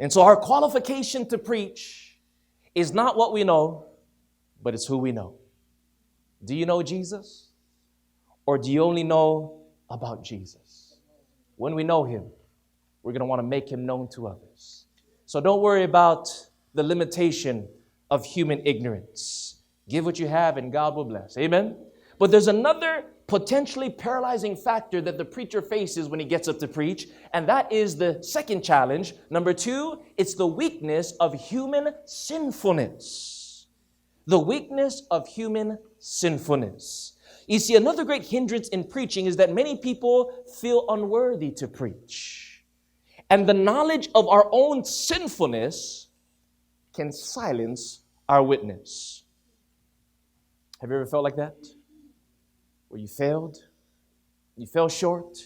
And so our qualification to preach is not what we know, but it's who we know. Do you know Jesus? Or do you only know about Jesus? When we know him, we're going to want to make him known to others. So don't worry about the limitation of human ignorance. Give what you have and God will bless. Amen? But there's another potentially paralyzing factor that the preacher faces when he gets up to preach, and that is the second challenge. Number 2, it's the weakness of human sinfulness. The weakness of human sinfulness. You see, another great hindrance in preaching is that many people feel unworthy to preach. And the knowledge of our own sinfulness can silence our witness. Have you ever felt like that? Where you fell short,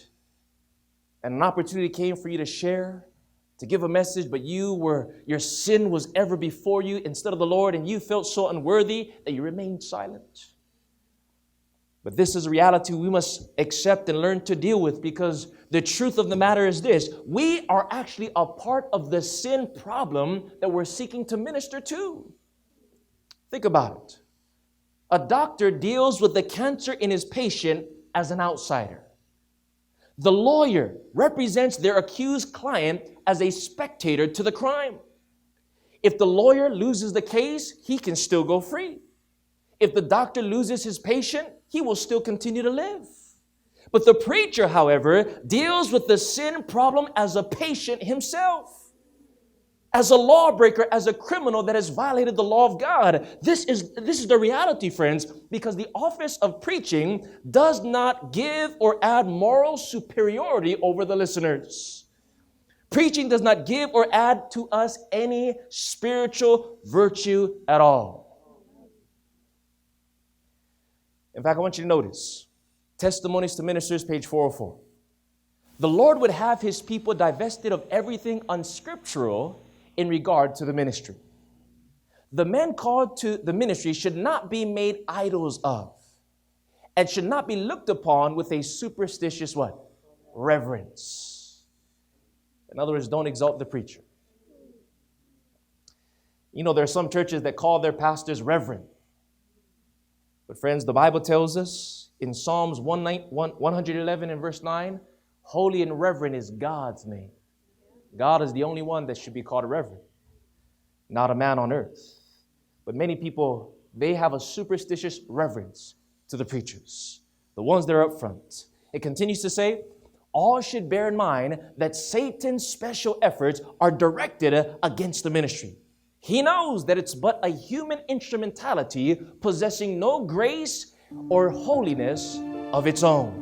and an opportunity came for you to share, to give a message, but your sin was ever before you instead of the Lord, and you felt so unworthy that you remained silent. But this is a reality we must accept and learn to deal with, because the truth of the matter is this: we are actually a part of the sin problem that we're seeking to minister to. Think about it. A doctor deals with the cancer in his patient as an outsider. The lawyer represents their accused client as a spectator to the crime. If the lawyer loses the case, he can still go free. If the doctor loses his patient, he will still continue to live. But the preacher, however, deals with the sin problem as a patient himself, as a lawbreaker, as a criminal that has violated the law of God. This is the reality, friends, because the office of preaching does not give or add moral superiority over the listeners. Preaching does not give or add to us any spiritual virtue at all. In fact, I want you to notice Testimonies to Ministers, page 404. The Lord would have his people divested of everything unscriptural in regard to the ministry. The men called to the ministry should not be made idols of, and should not be looked upon with a superstitious what? Reverence. In other words, don't exalt the preacher. You know, there are some churches that call their pastors reverend. But friends, the Bible tells us in Psalms 111 and verse 9, holy and reverend is God's name. God is the only one that should be called a reverend, not a man on earth. But many people, they have a superstitious reverence to the preachers, the ones that are up front. It continues to say, all should bear in mind that Satan's special efforts are directed against the ministry. He knows that it's but a human instrumentality possessing no grace or holiness of its own.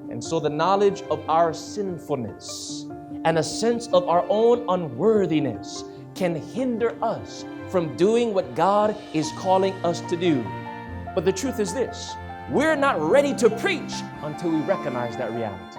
And so the knowledge of our sinfulness and a sense of our own unworthiness can hinder us from doing what God is calling us to do. But the truth is this: we're not ready to preach until we recognize that reality.